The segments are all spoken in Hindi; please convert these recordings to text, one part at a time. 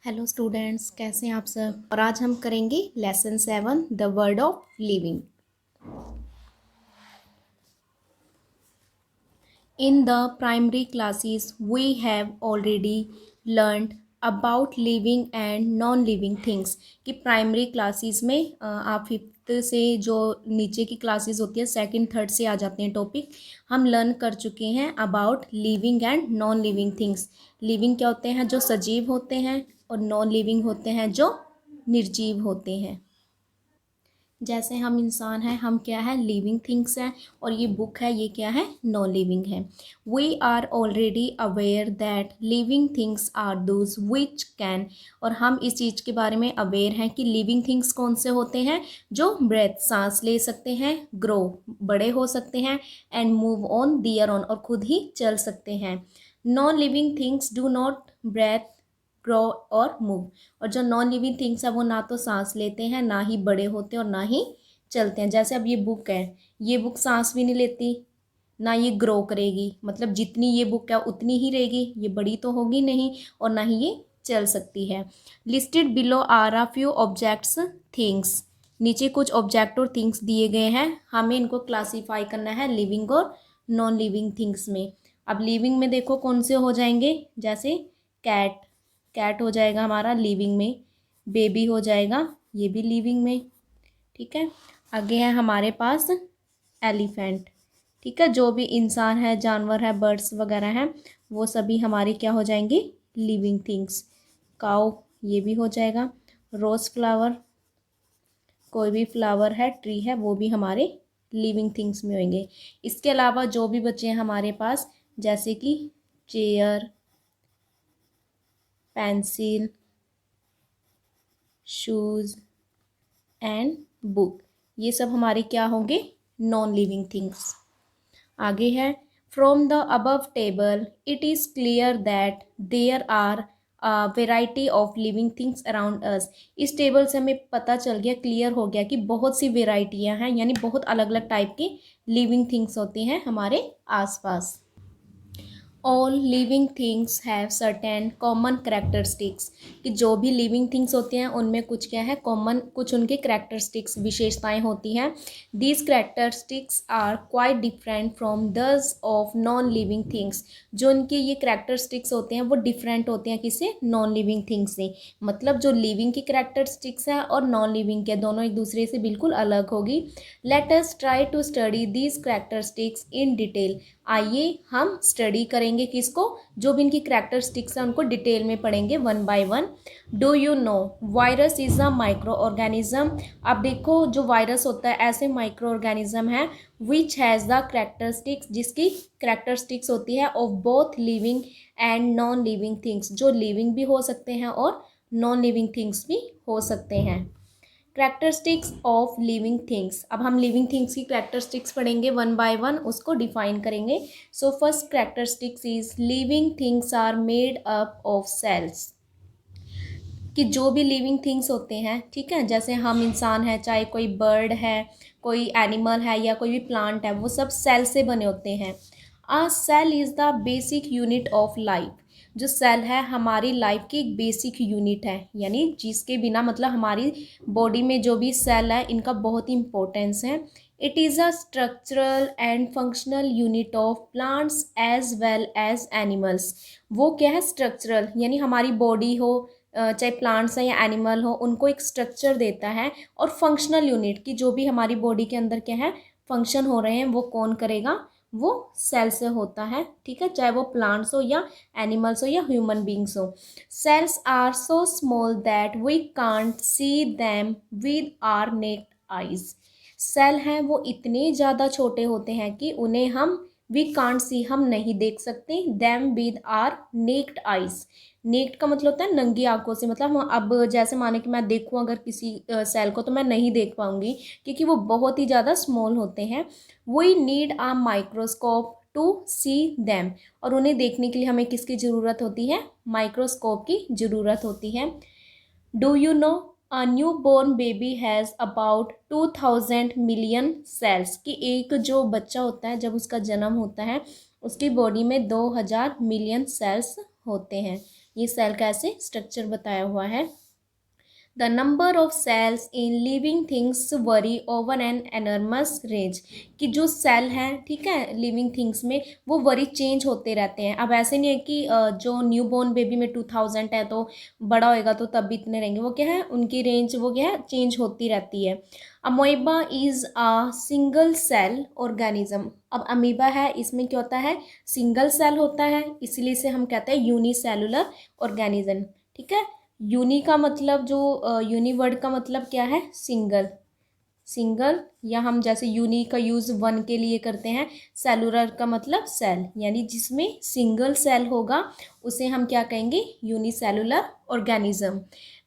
हेलो स्टूडेंट्स, कैसे हैं आप सब। और आज हम करेंगे lesson 7 the world of living. In the primary classes we have already learned about living and non living things. कि प्राइमरी क्लासेस में आप फिफ्थ से जो नीचे की क्लासेस होती है सेकंड थर्ड से आ जाते हैं टॉपिक, हम लर्न कर चुके हैं about living and non living things. Living क्या होते हैं, जो सजीव होते हैं, और नॉन लिविंग होते हैं जो निर्जीव होते हैं। जैसे हम इंसान हैं, हम क्या है, लिविंग थिंग्स हैं, और ये बुक है, ये क्या है, नॉन लिविंग है। We are already aware that living things are those which can, और हम इस चीज़ के बारे में अवेयर हैं कि लिविंग थिंग्स कौन से होते हैं, जो ब्रेथ सांस ले सकते हैं, ग्रो बड़े हो सकते हैं, and move on their own और खुद ही चल सकते हैं। Non living things do not breathe grow और मूव, और जो नॉन लिविंग थिंग्स है वो ना तो सांस लेते हैं, ना ही बड़े होते हैं, और ना ही चलते हैं। जैसे अब ये बुक है, ये बुक सांस भी नहीं लेती, ना ये ग्रो करेगी, मतलब जितनी ये बुक है उतनी ही रहेगी, ये बड़ी तो होगी नहीं, और ना ही ये चल सकती है। Listed below are a few objects things. नीचे कुछ ऑब्जेक्ट और थिंग्स दिए गए हैं, हमें इनको क्लासीफाई करना है लिविंग और नॉन लिविंग थिंग्स में। अब लिविंग में देखो कौन से हो जाएंगे, जैसे कैट, कैट हो जाएगा हमारा लिविंग में। बेबी हो जाएगा, ये भी लिविंग में। ठीक है, आगे है हमारे पास एलिफेंट। ठीक है, जो भी इंसान है, जानवर है, बर्ड्स वगैरह हैं, वो सभी हमारे क्या हो जाएंगे, लिविंग थिंग्स। काऊ, ये भी हो जाएगा। रोज़ फ्लावर, कोई भी फ्लावर है, ट्री है, वो भी हमारे लिविंग थिंग्स में होंगे। इसके अलावा जो भी बचे हैं हमारे पास, जैसे कि chair, pencil, shoes and book, ये सब हमारे क्या होंगे, नॉन लिविंग थिंग्स। आगे है, from the above table it is clear that there are variety of living things around us. इस टेबल से हमें पता चल गया, क्लियर हो गया कि बहुत सी वेराइटियां हैं, यानी बहुत अलग अलग टाइप की लिविंग थिंग्स होती हैं हमारे आसपास। All living things have certain common characteristics. कि जो भी लिविंग थिंग्स होते हैं उनमें कुछ क्या है, कॉमन, कुछ उनके करेक्टरिस्टिक्स, विशेषताएं होती हैं। These characteristics are quite different from those of non living things. जो उनके ये करेक्टरिस्टिक्स होते हैं वो डिफरेंट होते हैं किससे, नॉन लिविंग थिंग्स से। मतलब जो लिविंग की करेक्टरिस्टिक्स है और नॉन लिविंग के, दोनों एक दूसरे से बिल्कुल अलग होगी। Let us try to study these characteristics in detail. आइए हम स्टडी करेंगे किसको, जो भी इनकी करेक्टरिस्टिक्स हैं उनको डिटेल में पढ़ेंगे one by one. Do you no virus is a micro organism. अब देखो, जो वायरस होता है ऐसे माइक्रो ऑर्गेनिज्म है विच हैज़ द करेक्टरिस्टिक्स, जिसकी करेक्टरिस्टिक्स होती है of both living and non living things. जो लिविंग भी हो सकते हैं और नॉन लिविंग थिंग्स भी हो सकते हैं। Characteristics of living things. अब हम लिविंग थिंग्स की करेक्टरिस्टिक्स पढ़ेंगे वन बाय वन, उसको डिफाइन करेंगे। So first characteristics is living things are made up of cells. कि जो भी लिविंग थिंग्स होते हैं, ठीक है, जैसे हम इंसान हैं, चाहे कोई बर्ड है, कोई एनिमल है, या कोई भी प्लांट है, वो सब सेल से बने होते हैं। A cell is the basic unit of life. जो सेल है हमारी लाइफ की एक बेसिक यूनिट है, यानी जिसके बिना, मतलब हमारी बॉडी में जो भी सेल है इनका बहुत ही इंपॉर्टेंस है। It is a structural and functional unit of plants as well as animals. वो क्या है, स्ट्रक्चरल, यानी हमारी बॉडी हो, चाहे प्लांट्स हैं या एनिमल हो, उनको एक स्ट्रक्चर देता है। और फंक्शनल यूनिट, की जो भी हमारी बॉडी के अंदर क्या है, फंक्शन हो रहे हैं, वो कौन करेगा, वो सेल से होता है। ठीक है, चाहे वो प्लांट्स हो या एनिमल्स हो या ह्यूमन बींग्स हो। Cells are so small that we can't see them with our naked eyes. Cell हैं वो इतने ज़्यादा छोटे होते हैं कि उन्हें हम वी कांट सी, हम नहीं देख सकते, them with our naked eyes. Naked का मतलब होता है नंगी आंखों से, मतलब हम अब जैसे माने कि मैं देखूं अगर किसी सेल को, तो मैं नहीं देख पाऊंगी क्योंकि वो बहुत ही ज़्यादा स्मॉल होते हैं। We need a microscope to see them. और उन्हें देखने के लिए हमें किसकी ज़रूरत होती है, माइक्रोस्कोप की ज़रूरत होती है। Do you know a new born baby has about 2000 million cells. कि एक जो बच्चा होता है, जब उसका जन्म होता है, उसकी बॉडी में 2000 मिलियन सेल्स होते हैं। ये सेल का ऐसे स्ट्रक्चर बताया हुआ है। The number of cells in living things vary over an enormous range, कि जो सेल हैं, ठीक है, लिविंग थिंग्स में वो वरी चेंज होते रहते हैं। अब ऐसे नहीं है कि जो न्यू बोर्न बेबी में 2000 है तो बड़ा होएगा तो तब भी इतने रहेंगे, वो क्या है, उनकी रेंज वो क्या है, चेंज होती रहती है। Amoeba is a single cell organism. अब अमीबा है, इसमें क्या होता है, सिंगल सेल होता है, इसलिए इसे हम कहते हैं यूनिसेलुलर ऑर्गेनिज्म। ठीक है, यूनि का मतलब जो यूनि वर्ड का मतलब क्या है, सिंगल। सिंगल, या हम जैसे यूनि का यूज़ वन के लिए करते हैं, सेलुलर का मतलब सेल, यानी जिसमें सिंगल सेल होगा उसे हम क्या कहेंगे, unicellular organism.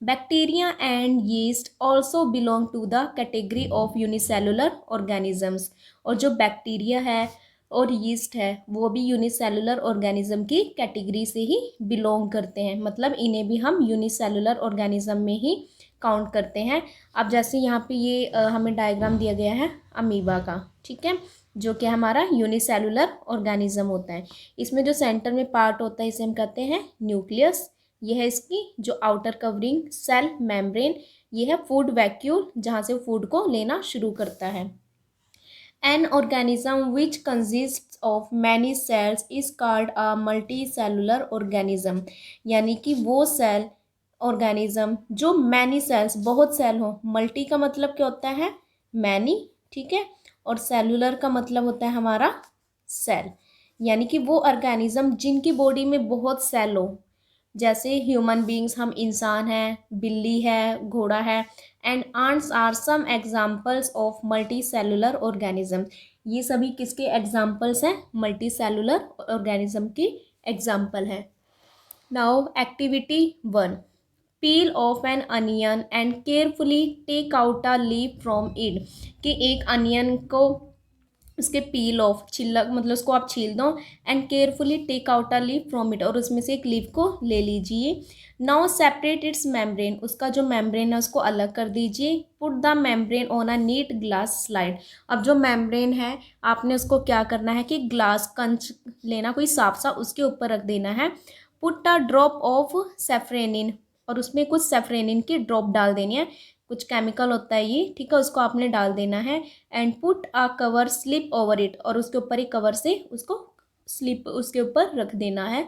Bacteria and yeast also belong to the category of unicellular organisms. और जो बैक्टीरिया है और यीस्ट है वो भी यूनिसेलुलर ऑर्गेनिज्म की कैटेगरी से ही बिलोंग करते हैं, मतलब इन्हें भी हम यूनिसेलुलर ऑर्गेनिज्म में ही काउंट करते हैं। अब जैसे यहाँ पे ये हमें डायग्राम दिया गया है अमीबा का, ठीक है, जो कि हमारा यूनिसेलुलर ऑर्गेनिज्म होता है। इसमें जो सेंटर में पार्ट होता है इसे हम कहते हैं न्यूक्लियस। ये है इसकी जो आउटर कवरिंग सेल मेम्ब्रेन। ये है फूड वैक्यूल, जहाँ से फूड को लेना शुरू करता है। An organism which consists of many cells is called a multicellular organism, यानी कि वो सेल ऑर्गेनिज्म जो मैनी सेल्स, बहुत सेल हो। मल्टी का मतलब क्या होता है, मैनी, ठीक है, और सेलुलर का मतलब होता है हमारा सेल, यानी कि वो ऑर्गेनिज्म जिनकी बॉडी में बहुत सेल हो, जैसे ह्यूमन बींग्स, हम इंसान हैं, बिल्ली है, घोड़ा है। And ants are some examples of multi cellular organism. ये सभी किसके एग्जाम्पल्स हैं, मल्टी सेलुलर ऑर्गेनिज्म की एग्जाम्पल है। Now activity 1, peel off an onion and carefully take out a leaf from it. कि एक अनियन को उसके पील ऑफ, छिलक मतलब उसको आप छील दो, and carefully take out a leaf from it, और उसमें से एक लीफ को ले लीजिए। नाउ सेपरेट इट्स मेम्ब्रेन, उसका जो मेम्ब्रेन है उसको अलग कर दीजिए। Put the membrane on a neat glass slide. अब जो मेम्ब्रेन है आपने उसको क्या करना है कि ग्लास कंच लेना कोई साफ सा, उसके ऊपर रख देना है। Put a drop of safranin, और उसमें कुछ सेफ्रेनिन की ड्रॉप डाल देनी है, कुछ केमिकल होता है ये, ठीक है, उसको आपने डाल देना है। And put a cover slip over it, और उसके ऊपर एक कवर से उसको स्लिप उसके ऊपर रख देना है।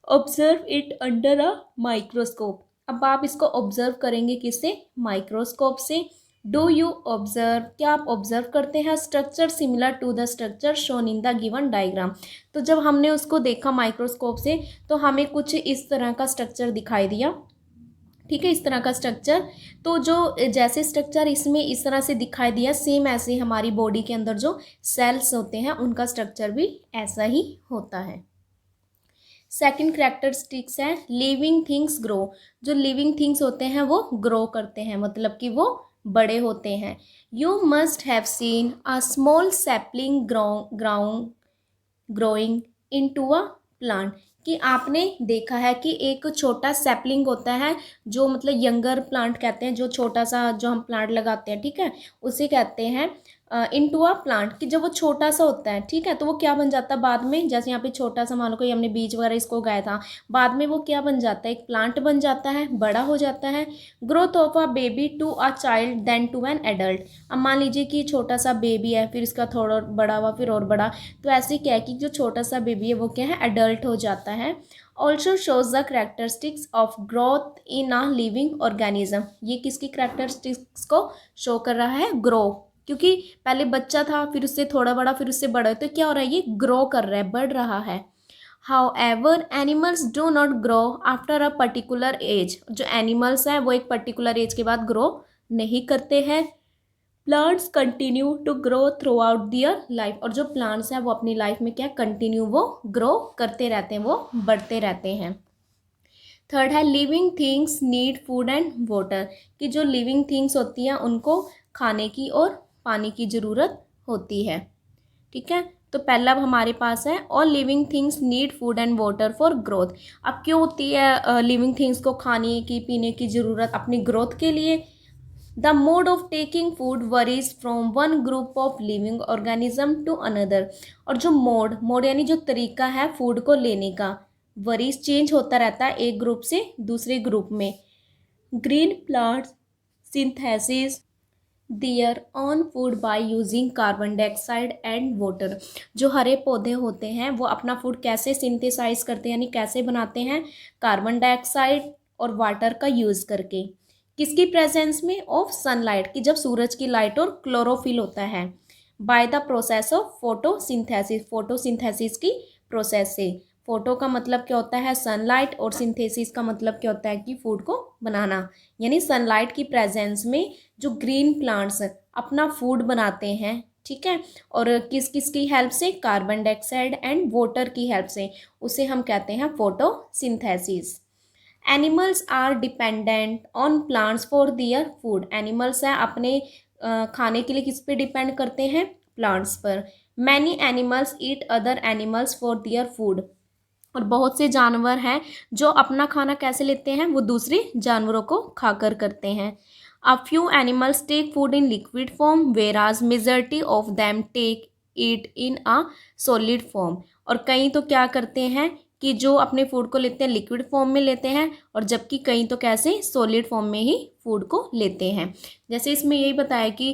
Observe it under a microscope. अब आप इसको ऑब्जर्व करेंगे किससे, माइक्रोस्कोप से। डू यू ऑब्जर्व, क्या आप ऑब्जर्व करते हैं structure similar to the structure shown in the given diagram. तो जब हमने उसको देखा माइक्रोस्कोप से तो हमें कुछ इस तरह का स्ट्रक्चर दिखाई दिया, ठीक है, इस तरह का स्ट्रक्चर। तो जो जैसे स्ट्रक्चर इसमें इस तरह से दिखाई दिया, सेम ऐसे हमारी बॉडी के अंदर जो सेल्स होते हैं उनका स्ट्रक्चर भी ऐसा ही होता है। सेकंड कैरेक्टरिस्टिक्स है लिविंग थिंग्स ग्रो। जो लिविंग थिंग्स होते हैं वो ग्रो करते हैं, मतलब कि वो बड़े होते हैं। You must have seen a small sapling growing into a plant. कि आपने देखा है कि एक छोटा सैपलिंग होता है, जो मतलब यंगर प्लांट कहते हैं, जो छोटा सा जो हम प्लांट लगाते हैं, ठीक है, उसे कहते हैं इनटू अ प्लांट। कि जब वो छोटा सा होता है, ठीक है, तो वो क्या बन जाता है बाद में, जैसे यहाँ पे छोटा सा मान लो कोई हमने बीज वगैरह इसको उगाया था, बाद में वो क्या बन जाता है, एक प्लांट बन जाता है, बड़ा हो जाता है। Growth of a baby to a child then to an adult. अब मान लीजिए कि छोटा सा बेबी है, फिर इसका थोड़ा बड़ा हुआ, फिर और बड़ा, तो ऐसे क्या है कि जो छोटा सा बेबी है वो क्या है, एडल्ट हो जाता है। Also shows the characteristics of growth in a living organism. ये किसकी करेक्टरिस्टिक्स को शो कर रहा है, ग्रो, क्योंकि पहले बच्चा था, फिर उससे थोड़ा बड़ा, फिर उससे बड़ा, तो क्या हो रहा है, ये ग्रो कर रहा है, बढ़ रहा है। However animals do not grow after a particular age. जो एनिमल्स हैं वो एक पर्टिकुलर एज के बाद ग्रो नहीं करते हैं। Plants continue to grow through out their life. और जो प्लांट्स हैं वो अपनी लाइफ में क्या कंटिन्यू वो ग्रो करते रहते हैं, वो बढ़ते रहते हैं। थर्ड है living things need food and water. कि जो लिविंग थिंग्स होती हैं उनको खाने की और पानी की ज़रूरत होती है, ठीक है। तो पहला अब हमारे पास है all living things need food and water for growth. अब क्यों होती है लिविंग थिंग्स को खाने की पीने की ज़रूरत, अपनी ग्रोथ के लिए। The mode of taking food varies from one group of living organism to another. और जो मोड यानी जो तरीका है फूड को लेने का, वरीज चेंज होता रहता है एक ग्रुप से दूसरे ग्रुप में। Green plants synthesis their own food by using carbon dioxide and water. जो हरे पौधे होते हैं वो अपना फूड कैसे सिंथेसाइज करते हैं यानी कैसे बनाते हैं, कार्बन डाइऑक्साइड और वाटर का यूज़ करके। किसकी प्रेजेंस में, ऑफ सनलाइट की, जब सूरज की लाइट और क्लोरोफिल होता है। By the process of photosynthesis, photosynthesis की प्रोसेस से। फोटो का मतलब क्या होता है सनलाइट और सिंथेसिस का मतलब क्या होता है कि फूड को बनाना। यानी सनलाइट की प्रेजेंस में जो ग्रीन प्लांट्स अपना फूड बनाते हैं, ठीक है, और किस किस की हेल्प से, कार्बन डाइऑक्साइड एंड वाटर की हेल्प से, उसे हम कहते हैं photosynthesis. Animals are dependent on plants for their food. Animals हैं अपने खाने के लिए किस पे डिपेंड करते हैं, प्लांट्स पर। Many animals eat other animals for their food. और बहुत से जानवर हैं जो अपना खाना कैसे लेते हैं, वो दूसरे जानवरों को खाकर करते हैं। A few animals take food in liquid form whereas majority of them take it in a solid form. और कई तो क्या करते हैं कि जो अपने फूड को लेते हैं लिक्विड फॉर्म में लेते हैं, और जबकि कई तो कैसे सॉलिड फॉर्म में ही फूड को लेते हैं। जैसे इसमें यही बताया कि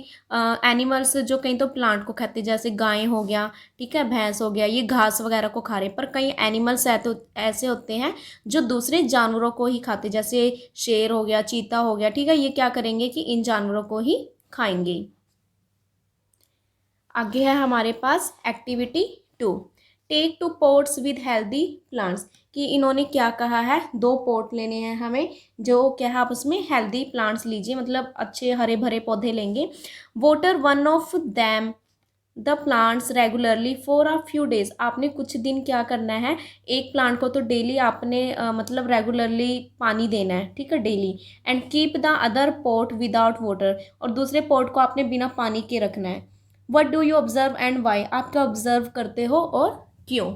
एनिमल्स जो कई तो प्लांट को खाते हैं, जैसे गाय हो गया, ठीक है, भैंस हो गया, ये घास वगैरह को खा रहे हैं। पर कई एनिमल्स ऐसे होते हैं जो दूसरे जानवरों को ही खाते, जैसे शेर हो गया, चीता हो गया, ठीक है, ये क्या करेंगे कि इन जानवरों को ही खाएंगे। आगे है हमारे पास activity 2, take 2 pots with healthy plants. कि इन्होंने क्या कहा है, 2 पॉट लेने हैं हमें, जो क्या है आप उसमें हेल्दी प्लांट्स लीजिए, मतलब अच्छे हरे भरे पौधे लेंगे। Water one of them the plants regularly for a few days. आपने कुछ दिन क्या करना है, एक प्लांट को तो डेली आपने मतलब रेगुलरली पानी देना है, ठीक है, daily. And keep the other pot without water. और दूसरे पॉट को आपने बिना पानी के रखना है। What do you observe and why. आप क्या ऑब्जर्व करते हो और क्यों।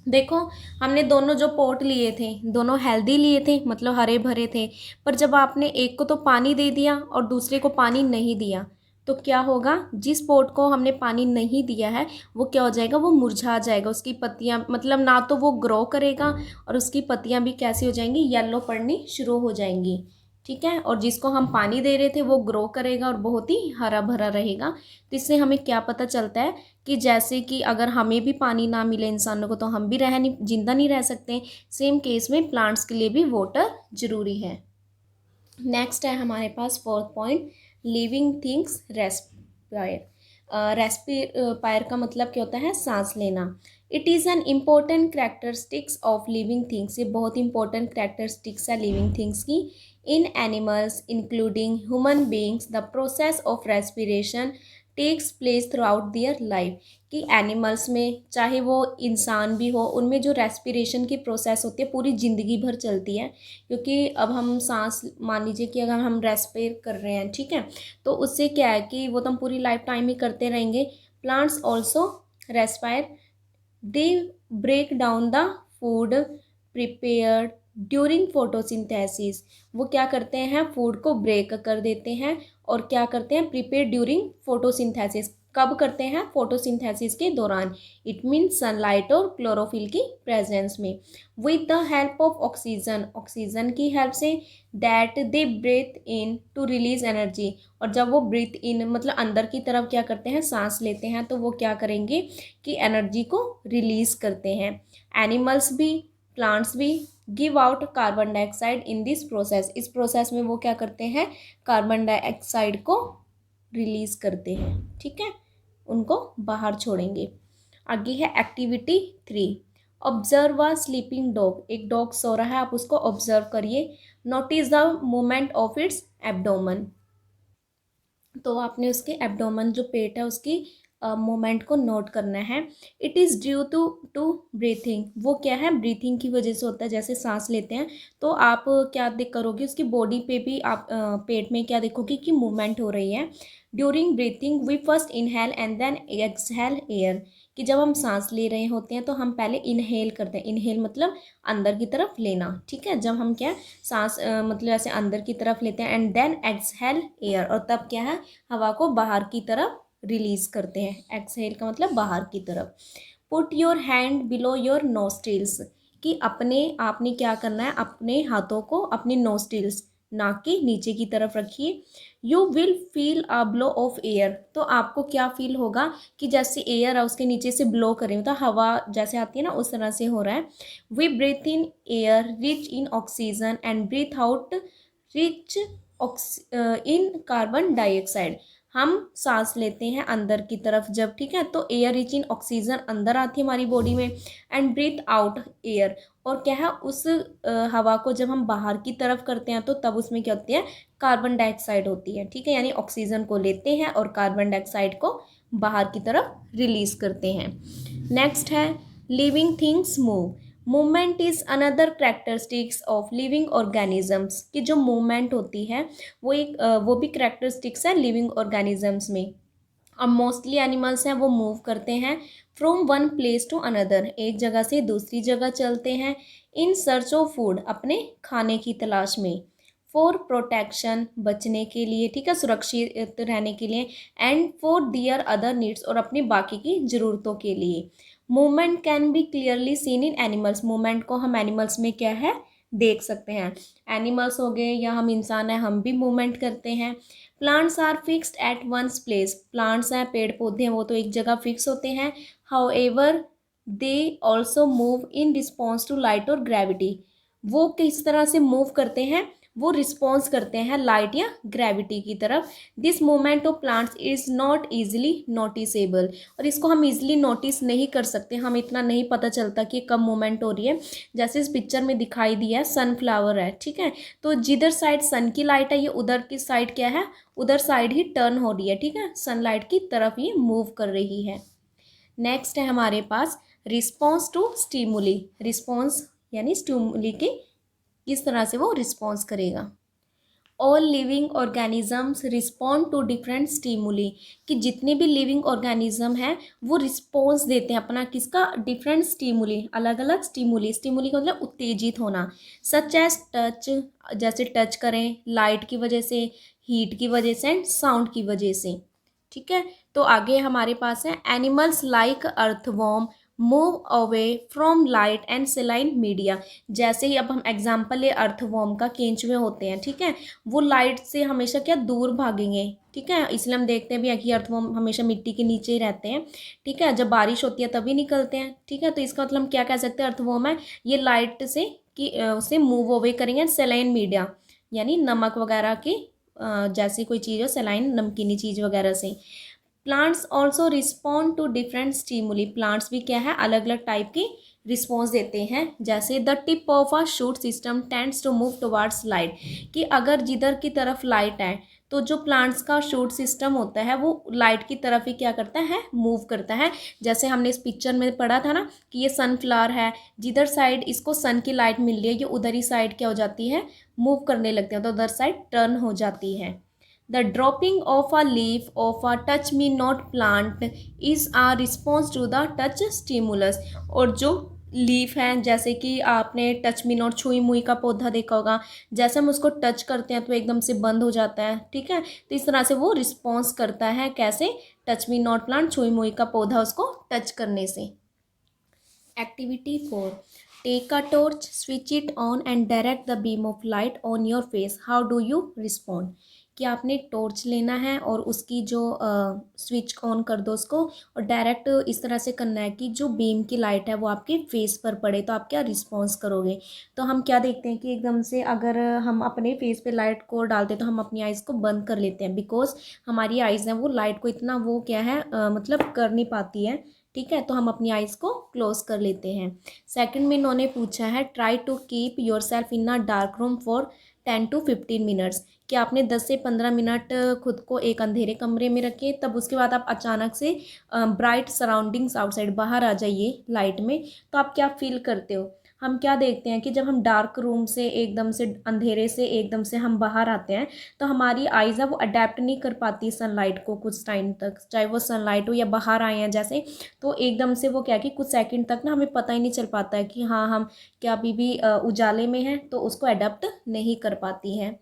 देखो, हमने दोनों जो पॉट लिए थे दोनों हेल्दी लिए थे, मतलब हरे भरे थे। पर जब आपने एक को तो पानी दे दिया और दूसरे को पानी नहीं दिया, तो क्या होगा, जिस पॉट को हमने पानी नहीं दिया है वो क्या हो जाएगा, वो मुरझा जाएगा। उसकी पत्तियां, मतलब ना तो वो ग्रो करेगा और उसकी पत्तियां भी कैसी हो जाएंगी, येलो पड़नी शुरू हो जाएंगी, ठीक है। और जिसको हम पानी दे रहे थे वो ग्रो करेगा और बहुत ही हरा भरा रहेगा। तो इससे हमें क्या पता चलता है कि जैसे कि अगर हमें भी पानी ना मिले इंसानों को तो हम भी जिंदा नहीं रह सकते। सेम केस में प्लांट्स के लिए भी वाटर जरूरी है। नेक्स्ट है हमारे पास 4th point, living things respire. Respire का मतलब क्या होता है, सांस लेना। It is an important characteristics of living things. ये बहुत इंपॉर्टेंट करेक्टरिस्टिक्स है लिविंग थिंग्स की। In animals including human beings the process of respiration takes place through out their life. कि एनिमल्स में चाहे वो इंसान भी हो, उनमें जो रेस्पिरेशन की प्रोसेस होती है पूरी ज़िंदगी भर चलती है। क्योंकि अब हम सांस, मान लीजिए कि अगर हम रेस्पिर कर रहे हैं, ठीक है, तो उससे क्या है कि वो तो हम पूरी लाइफ टाइम ही करते रहेंगे। Plants also respire, they break down the food prepared during photosynthesis. वो क्या करते हैं, फूड को ब्रेक कर देते हैं और क्या करते हैं, प्रिपेयर ड्यूरिंग फोटोसिंथेसिस। कब करते हैं, फोटोसिंथेसिस के दौरान। इट मीन्स सनलाइट और क्लोरोफिल की प्रेजेंस में। With the help of oxygen, oxygen की हेल्प से, that they breathe in to release energy. और जब वो ब्रीथ इन मतलब अंदर की तरफ क्या करते हैं, सांस लेते हैं, तो वो क्या करेंगे कि एनर्जी को रिलीज करते हैं। एनिमल्स भी, प्लांट्स भी give out carbon dioxide in this process. इस प्रोसेस में वो क्या करते हैं, कार्बन डाइऑक्साइड को रिलीज करते हैं, ठीक है, उनको बाहर छोड़ेंगे। आगे है activity 3, observe a sleeping dog. एक डॉग सो रहा है, आप उसको ऑब्जर्व करिए। Notice the movement of its abdomen. तो आपने उसके एब्डोमन जो पेट है उसकी मोमेंट को नोट करना है। It is due to breathing. वो क्या है, ब्रीथिंग की वजह से होता है, जैसे सांस लेते हैं तो आप क्या देख करोगे, उसकी बॉडी पे भी आप पेट में क्या देखोगे कि मूवमेंट हो रही है। During breathing we first inhale and then exhale air. कि जब हम सांस ले रहे होते हैं तो हम पहले इनहेल करते हैं। इनहेल मतलब अंदर की तरफ लेना, ठीक है। जब हम क्या सांस मतलब ऐसे अंदर की तरफ लेते हैं एंड देन एक्सहेल एयर, और तब क्या है, हवा को बाहर की तरफ रिलीज करते हैं। एक्सहेल का मतलब बाहर की तरफ। Put your hand below your nostrils. कि आपने क्या करना है, अपने हाथों को अपनी नोस्ट्रिल्स, नाक के नीचे की तरफ रखिए। You will feel a blow of air, तो आपको क्या फील होगा कि जैसे एयर है उसके नीचे से ब्लो करें, मतलब हवा जैसे आती है ना, उस तरह से हो रहा है। We breathe in air rich in oxygen and breathe out rich in carbon dioxide. हम सांस लेते हैं अंदर की तरफ जब, ठीक है, तो एयर रिच इन ऑक्सीजन अंदर आती है हमारी बॉडी में, एंड ब्रीथ आउट एयर, और क्या है, उस हवा को जब हम बाहर की तरफ करते हैं तो तब उसमें क्या होती है, कार्बन डाइऑक्साइड होती है, ठीक है, यानी ऑक्सीजन को लेते हैं और कार्बन डाइऑक्साइड को बाहर की तरफ रिलीज करते हैं। नेक्स्ट है living things move. Movement is another characteristics of living organisms, की जो मूवमेंट होती है वो भी करेक्टरिस्टिक्स है लिविंग ऑर्गेनिजम्स में। अब मोस्टली एनिमल्स हैं वो मूव करते हैं from one place to another, एक जगह से दूसरी जगह चलते हैं, इन सर्च ऑफ फूड, अपने खाने की तलाश में, फॉर प्रोटेक्शन, बचने के लिए, ठीक है, सुरक्षित रहने के लिए, and for their other needs, और अपनी बाकी की ज़रूरतों के लिए। Movement can be clearly seen in animals, movement को हम एनिमल्स में क्या है, देख सकते हैं। एनिमल्स हो गए या हम इंसान हैं, हम भी मूवमेंट करते हैं। Plants are fixed at one place, plants हैं, पेड़ पौधे हैं, वो तो एक जगह फिक्स होते हैं। However they also move in response to light और ग्रेविटी, वो किस तरह से मूव करते हैं, वो रिस्पॉन्स करते हैं लाइट या ग्रेविटी की तरफ। This movement of plants is not easily noticeable, और इसको हम ईजिली नोटिस नहीं कर सकते, हम इतना नहीं पता चलता कि कब मूवमेंट हो रही है। जैसे इस पिक्चर में दिखाई दिया है, सनफ्लावर है, ठीक है, तो जिधर साइड सन की लाइट है ये उधर की साइड क्या है, उधर साइड ही टर्न हो रही है, ठीक है, सनलाइट की तरफ ये मूव कर रही है। नेक्स्ट है हमारे पास रिस्पॉन्स टू स्टिमुली, रिस्पॉन्स यानी स्टिमुली की किस तरह से वो रिस्पॉन्स करेगा। All living organisms respond to different stimuli, कि जितने भी लिविंग ऑर्गेनिज्म हैं वो रिस्पॉन्स देते हैं अपना, किसका, डिफरेंट स्टिमुली, अलग अलग स्टिमुली, स्टिमुली का मतलब उत्तेजित होना, सच एज टच, जैसे टच करें, लाइट की वजह से, हीट की वजह से, एंड साउंड की वजह से, ठीक है। तो आगे हमारे पास है animals like earthworm move away from light and सेलाइन media, जैसे ही अब हम एग्जाम्पल ले अर्थवॉर्म का, केंचुए होते हैं, ठीक है, वो लाइट से हमेशा क्या दूर भागेंगे, ठीक है, इसलिए हम देखते भी हैं कि अर्थवॉर्म हमेशा मिट्टी के नीचे ही रहते हैं, ठीक है, जब बारिश होती है तभी निकलते हैं, ठीक है, तो इसका मतलब हम क्या कह सकते हैं, अर्थवॉर्म है ये लाइट से कि उसे मूव अवे करेंगे, सेलाइन मीडिया यानी नमक वगैरह की जैसी कोई चीज़ हो, सेलाइन नमकीनी चीज़ वगैरह से। Plants also respond to different stimuli, plants भी क्या है, अलग अलग टाइप की रिस्पॉन्स देते हैं, जैसे the tip of a shoot system tends to move towards light, कि अगर जिधर की तरफ लाइट है तो जो प्लांट्स का शूट सिस्टम होता है वो लाइट की तरफ ही क्या करता है, मूव करता है। जैसे हमने इस पिक्चर में पढ़ा था ना कि ये सनफ्लावर है, जिधर साइड इसको सन की लाइट मिल रही है ये उधर ही साइड क्या हो जाती है, मूव करने लगते हैं, तो उधर साइड टर्न हो जाती है। The dropping of a leaf of a touch me not plant is a response to the touch stimulus, और जो लीफ हैं, जैसे कि आपने टच मी नॉट, छुई मुई का पौधा देखा होगा, जैसे हम उसको टच करते हैं तो एकदम से बंद हो जाता है, ठीक है, तो इस तरह से वो रिस्पॉन्स करता है, कैसे, टच मी नॉट प्लांट, छुई मुई का पौधा उसको टच करने से। Activity 4. Take a torch, switch it on and direct the beam of light on your face. How do you respond? कि आपने टॉर्च लेना है और उसकी जो स्विच ऑन कर दो उसको, और डायरेक्ट इस तरह से करना है कि जो बीम की लाइट है वो आपके फेस पर पड़े, तो आप क्या रिस्पॉन्स करोगे। तो हम क्या देखते हैं कि एकदम से अगर हम अपने फेस पे लाइट को डालते हैं तो हम अपनी आइज़ को बंद कर लेते हैं, बिकॉज हमारी आइज़ हैं वो लाइट को इतना वो क्या है मतलब कर नहीं पाती है, ठीक है, तो हम अपनी आइज़ को क्लोज कर लेते हैं। सेकंड में इन्होंने पूछा है try to keep yourself in a dark room for 10 to 15 minutes, कि आपने 10 से 15 मिनट खुद को एक अंधेरे कमरे में रखें, तब उसके बाद आप अचानक से ब्राइट सराउंडिंग्स आउटसाइड बाहर आ जाइए लाइट में, तो आप क्या फील करते हो। हम क्या देखते हैं कि जब हम डार्क रूम से एकदम से, अंधेरे से एकदम से हम बाहर आते हैं तो हमारी आइज़ है वो अडेप्ट नहीं कर पाती सनलाइट को कुछ टाइम तक, चाहे वो सनलाइट हो या बाहर आए हैं जैसे, तो एकदम से वो क्या कि कुछ सेकंड तक ना हमें पता ही नहीं चल पाता है कि हाँ हम क्या अभी भी उजाले में हैं, तो उसको अडेप्ट नहीं कर पाती हैं।